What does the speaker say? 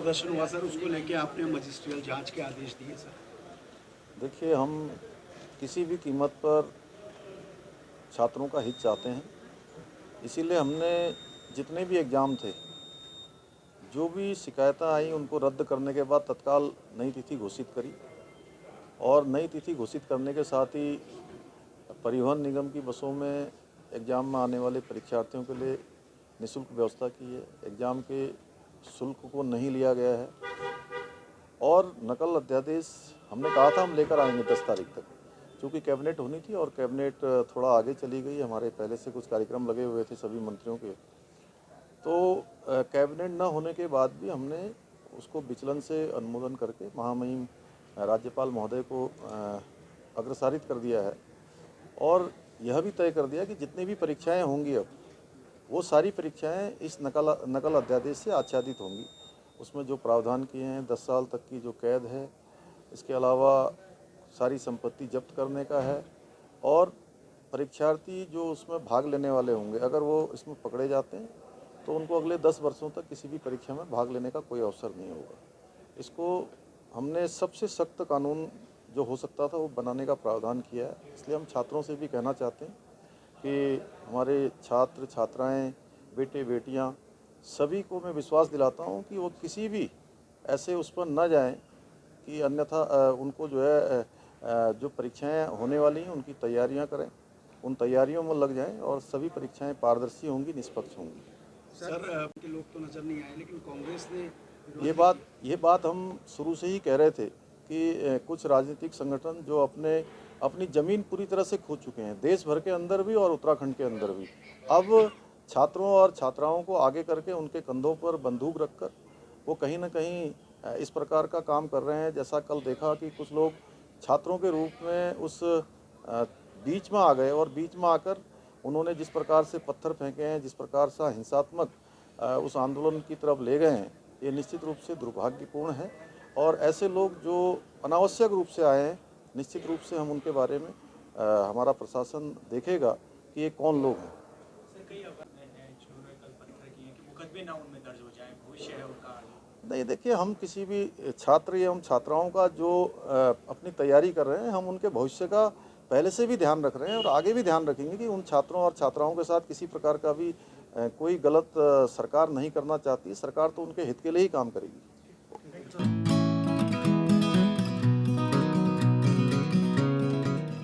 प्रदर्शन हुआ सर, उसको लेके आपने मजिस्ट्रियल जांच के आदेश दिए सर। देखिए, हम किसी भी कीमत पर छात्रों का हित चाहते हैं, इसीलिए हमने जितने भी एग्ज़ाम थे, जो भी शिकायतें आई उनको रद्द करने के बाद तत्काल नई तिथि घोषित करी और नई तिथि घोषित करने के साथ ही परिवहन निगम की बसों में एग्ज़ाम में आने वाले परीक्षार्थियों के लिए निःशुल्क व्यवस्था की है। एग्ज़ाम के शुल्क को नहीं लिया गया है और नकल अध्यादेश हमने कहा था हम लेकर आएंगे 10 तारीख तक, क्योंकि कैबिनेट होनी थी और कैबिनेट थोड़ा आगे चली गई। हमारे पहले से कुछ कार्यक्रम लगे हुए थे सभी मंत्रियों के, तो कैबिनेट न होने के बाद भी हमने उसको विचलन से अनुमोदन करके महामहिम राज्यपाल महोदय को अग्रसारित कर दिया है और यह भी तय कर दिया कि जितनी भी परीक्षाएं होंगी अब वो सारी परीक्षाएं इस नकल अध्यादेश से आच्छादित होंगी। उसमें जो प्रावधान किए हैं 10 साल तक की जो कैद है, इसके अलावा सारी संपत्ति जब्त करने का है और परीक्षार्थी जो उसमें भाग लेने वाले होंगे अगर वो इसमें पकड़े जाते हैं तो उनको अगले 10 वर्षों तक किसी भी परीक्षा में भाग लेने का कोई अवसर नहीं होगा। इसको हमने सबसे सख्त कानून जो हो सकता था वो बनाने का प्रावधान किया है। इसलिए हम छात्रों से भी कहना चाहते हैं कि हमारे छात्र छात्राएं, बेटे बेटियां सभी को मैं विश्वास दिलाता हूं कि वो किसी भी ऐसे उस पर न जाएं कि अन्यथा उनको जो है जो परीक्षाएं होने वाली हैं उनकी तैयारियां करें, उन तैयारियों में लग जाएं और सभी परीक्षाएं पारदर्शी होंगी, निष्पक्ष होंगी। सर के लोग तो नजर नहीं आए, लेकिन कांग्रेस ने ये बात हम शुरू से ही कह रहे थे कि कुछ राजनीतिक संगठन जो अपनी ज़मीन पूरी तरह से खो चुके हैं, देश भर के अंदर भी और उत्तराखंड के अंदर भी, अब छात्रों और छात्राओं को आगे करके उनके कंधों पर बंदूक रखकर वो कहीं ना कहीं इस प्रकार का काम कर रहे हैं। जैसा कल देखा कि कुछ लोग छात्रों के रूप में उस बीच में आ गए और बीच में आकर उन्होंने जिस प्रकार से पत्थर फेंके हैं, जिस प्रकार से हिंसात्मक उस आंदोलन की तरफ ले गए हैं, ये निश्चित रूप से दुर्भाग्यपूर्ण है और ऐसे लोग जो अनावश्यक रूप से आए हैं, निश्चित रूप से हम उनके बारे में हमारा प्रशासन देखेगा कि ये कौन लोग हैं। नहीं, देखिए, हम किसी भी छात्र एवं छात्राओं का जो अपनी तैयारी कर रहे हैं, हम उनके भविष्य का पहले से भी ध्यान रख रहे हैं और आगे भी ध्यान रखेंगे कि उन छात्रों और छात्राओं के साथ किसी प्रकार का भी कोई गलत सरकार नहीं करना चाहती। सरकार तो उनके हित के लिए ही काम करेगी।